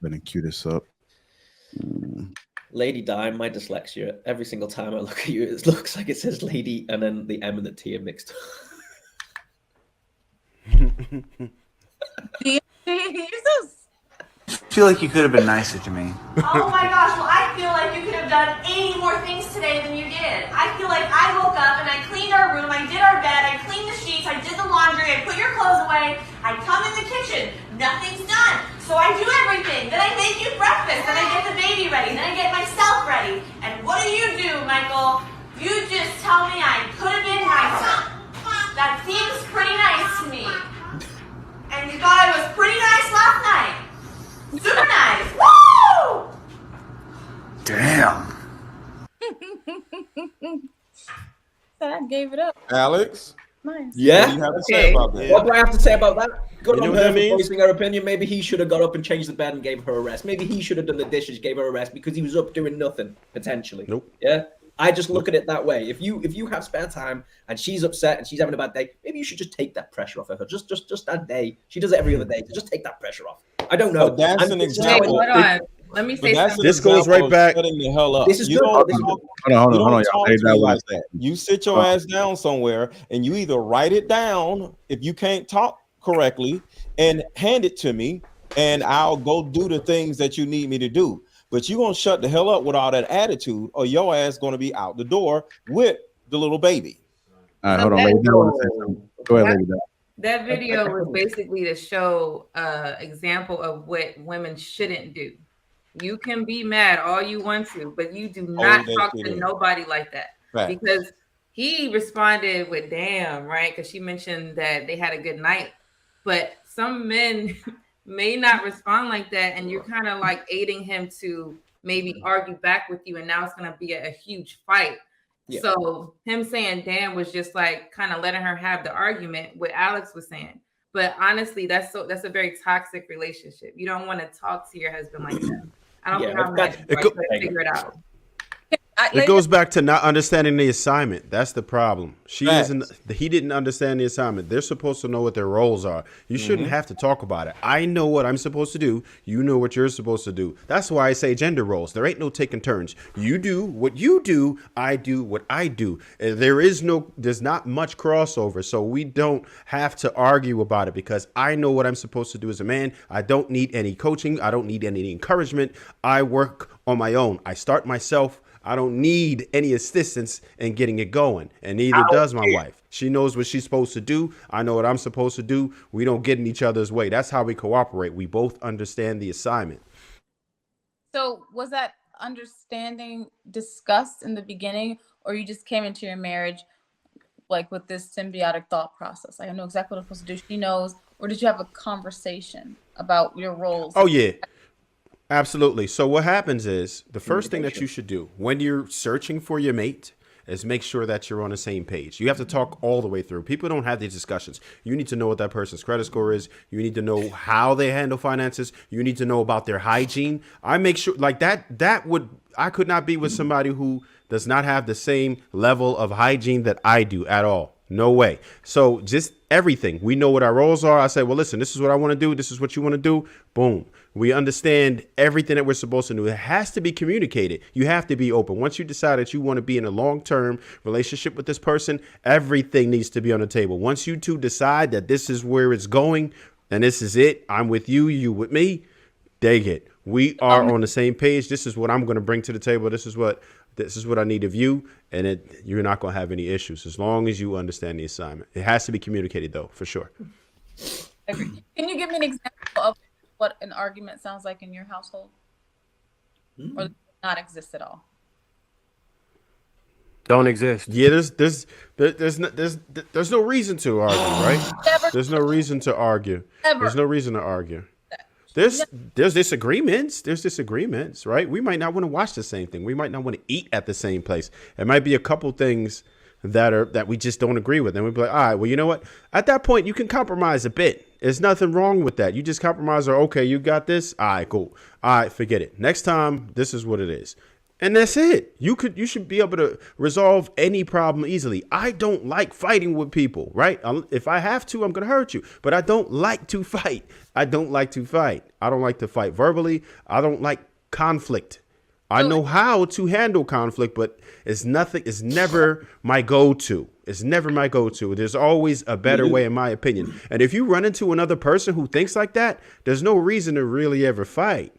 Better cue this up. Lady Dime, my dyslexia. Every single time I look at you, it looks like it says Lady and then the M and the T are mixed. Jesus. I feel like you could have been nicer to me. Oh my gosh, well I feel like you could have done 80 more things today than you did. I feel like I woke up and I cleaned our room, I did our bed, I cleaned the sheets, I did the laundry, I put your clothes away, I come in the kitchen, nothing's done. So I do everything. Then I make you breakfast, then I get the baby ready, then I get myself ready. And what do, Michael? You just tell me I could have been nicer. That seems pretty nice to me. And you thought I was pretty nice last night. Super nice. Woo! Damn. I gave it up. Alex, Nice. Yeah. what do you have to say about that? What do I have to say about that? Good You know on what her that for means? voicing her opinion. Maybe he should have got up and changed the bed and gave her a rest. Maybe he should have done the dishes, gave her a rest because he was up doing nothing potentially. Nope. Yeah. I just look at it that way. If you have spare time and she's upset and she's having a bad day, maybe you should just take that pressure off of her. Just that day. She does it every other day. So just take that pressure off. I don't know. But that's an Wait, example. hold on. Let me But say that's something. This goes right back- Shutting the hell up. This is You good. don't This is talk- good. Hold you on, don't y'all. talk Hey, to that me was- like that. You sit your ass down somewhere and you either write it down if you can't talk correctly and hand it to me, and I'll go do the things that you need me to do. But you gonna shut the hell up with all that attitude, or your ass gonna be out the door with the little baby. All right, hold on. Lady Di wanna say something. Go ahead, Lady Di. That video was basically to show an example of what women shouldn't do. You can be mad all you want to, but you do not that talk shit to in. nobody like that. Right. Because he responded with damn, right? Because she mentioned that they had a good night. But some men may not respond like that, and you're kind of like aiding him to maybe argue back with you, and now it's gonna be a huge fight. Yeah. So him saying damn was just like kind of letting her have the argument, what Alex was saying. But honestly, that's a very toxic relationship. You don't want to talk to your husband like that. I don't Yeah, think how that's- much it go- to figure it out. It goes back to not understanding the assignment. That's the problem. He didn't understand the assignment. They're supposed to know what their roles are. You shouldn't have to talk about it. I know what I'm supposed to do. You know what you're supposed to do. That's why I say gender roles. There ain't no taking turns. You do what you do. I do what I do. There's not much crossover. So we don't have to argue about it because I know what I'm supposed to do as a man. I don't need any coaching. I don't need any encouragement. I work on my own. I start myself. I don't need any assistance in getting it going. And neither does my wife. She knows what she's supposed to do. I know what I'm supposed to do. We don't get in each other's way. That's how we cooperate. We both understand the assignment. So was that understanding discussed in the beginning, or you just came into your marriage like with this symbiotic thought process? Like, I know exactly what I'm supposed to do. She knows. Or did you have a conversation about your roles? Oh, yeah. Absolutely. So what happens is the first thing that you should do when you're searching for your mate is make sure that you're on the same page. You have to talk all the way through. People don't have these discussions. You need to know what that person's credit score is. You need to know how they handle finances. You need to know about their hygiene. I make sure like I could not be with somebody who does not have the same level of hygiene that I do at all. No way. So just everything. We know what our roles are. I say, well, listen, this is what I want to do. This is what you want to do. Boom. We understand everything that we're supposed to do. It has to be communicated. You have to be open. Once you decide that you want to be in a long-term relationship with this person, everything needs to be on the table. Once you two decide that this is where it's going and this is it, I'm with you, you with me, dig it. We are on the same page. This is what I'm going to bring to the table. This is what I need of you. And you're not going to have any issues as long as you understand the assignment. It has to be communicated, though, for sure. Can you give me an example of what an argument sounds like in your household? Or does it not exist at all? Don't exist. Yeah, there's no reason to argue, right? There's no reason to argue. There's no reason to argue. There's disagreements. There's disagreements, right? We might not want to watch the same thing. We might not want to eat at the same place. It might be a couple things that we just don't agree with. And we'd be like, all right, well, you know what? At that point, you can compromise a bit. There's nothing wrong with that. You just compromise or, okay, you got this. All right, cool. All right, forget it. Next time, this is what it is. And that's it. You should be able to resolve any problem easily. I don't like fighting with people, right? If I have to, I'm going to hurt you, but I don't like to fight. I don't like to fight. I don't like to fight verbally. I don't like conflict. I know how to handle conflict, but it's never my go-to. It's never my go-to. There's always a better way, in my opinion. And if you run into another person who thinks like that, there's no reason to really ever fight.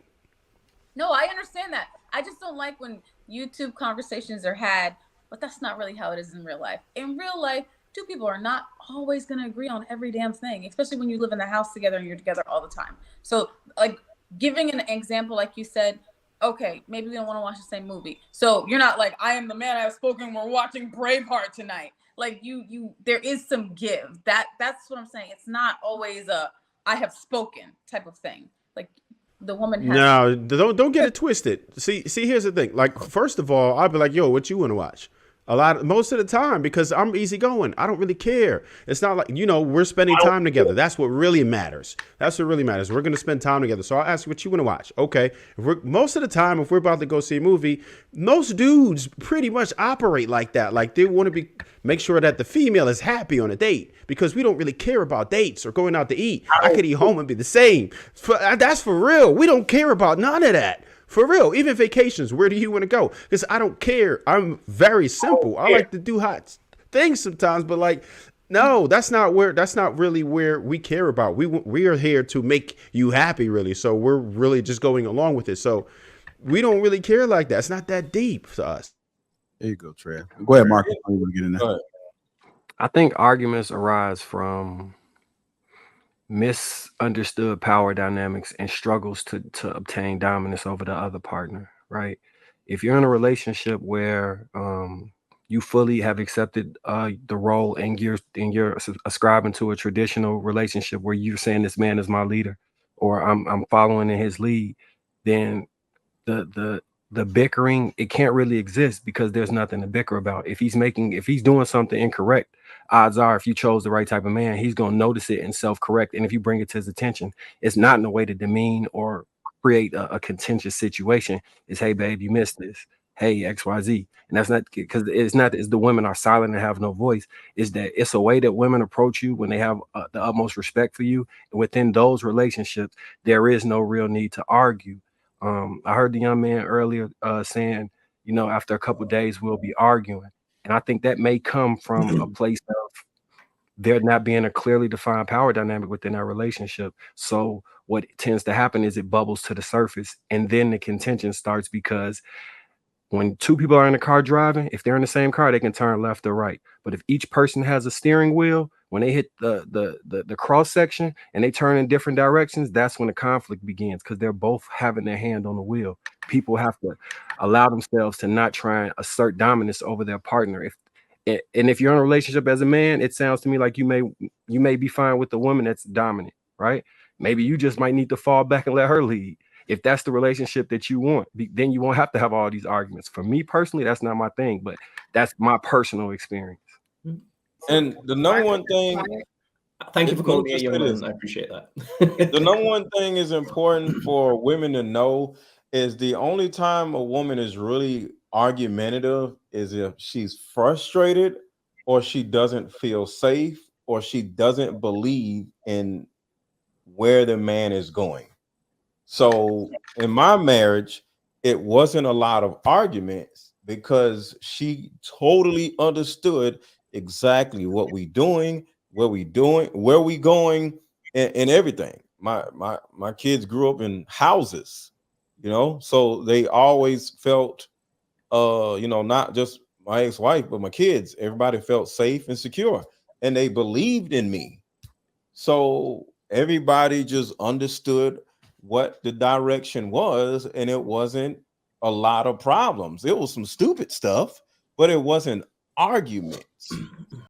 No, I understand that. I just don't like when YouTube conversations are had, but that's not really how it is in real life. In real life, two people are not always going to agree on every damn thing, especially when you live in the house together and you're together all the time. So, like, giving an example, like you said, okay, maybe we don't want to watch the same movie. So you're not like, I am the man I have spoken. We're watching Braveheart tonight. Like there is some give. That's what I'm saying. It's not always a I have spoken type of thing. Like the woman has. No, don't get it twisted. See, here's the thing. Like, first of all, I'd be like, yo, what you want to watch? Most of the time, because I'm easygoing. I don't really care. It's not like, we're spending time together. That's what really matters. That's what really matters. We're going to spend time together. So I'll ask you what you want to watch. Okay. Most of the time, if we're about to go see a movie, most dudes pretty much operate like that. Like they want to make sure that the female is happy on a date, because we don't really care about dates or going out to eat. I could eat home and be the same. That's for real. We don't care about none of that. For real, even vacations, where do you want to go? Because I don't care. I'm very simple. I like to do hot things sometimes, but like, no, that's not really where we care about. We are here to make you happy, really. So we're really just going along with it. So we don't really care like that. It's not that deep to us. There you go, Trey. Go ahead, Mark. I'm going to get in there. I think arguments arise from misunderstood power dynamics and struggles to obtain dominance over the other partner, right? If you're in a relationship where you fully have accepted the role and you're ascribing to a traditional relationship where you're saying this man is my leader or I'm following in his lead, then the bickering, it can't really exist because there's nothing to bicker about. If he's doing something incorrect, odds are if you chose the right type of man, he's going to notice it and self-correct. And if you bring it to his attention, it's not in a way to demean or create a contentious situation. It's, hey, babe, you missed this. Hey, XYZ. And that's not because it's the women are silent and have no voice. Is that it's a way that women approach you when they have the utmost respect for you. And within those relationships, there is no real need to argue. I heard the young man earlier saying, after a couple of days, we'll be arguing. And I think that may come from a place of there not being a clearly defined power dynamic within that relationship. So what tends to happen is it bubbles to the surface and then the contention starts, because when two people are in a car driving, if they're in the same car, they can turn left or right. But if each person has a steering wheel, when they hit the cross section and they turn in different directions, that's when the conflict begins, because they're both having their hand on the wheel. People have to allow themselves to not try and assert dominance over their partner. If you're in a relationship as a man, it sounds to me like you may be fine with the woman that's dominant, right? Maybe you just might need to fall back and let her lead. If that's the relationship that you want, then you won't have to have all these arguments. For me personally, that's not my thing, but that's my personal experience. And the number one thing, thank you for calling me a young man. I appreciate that. The number one thing is important for women to know is the only time a woman is really argumentative is if she's frustrated or she doesn't feel safe or she doesn't believe in where the man is going. So in my marriage, it wasn't a lot of arguments because she totally understood exactly what we doing, where we going, and everything. My kids grew up in houses, so they always felt, not just my ex-wife, but my kids, everybody felt safe and secure, and they believed in me. So everybody just understood what the direction was, and it wasn't a lot of problems. It was some stupid stuff, but it wasn't arguments.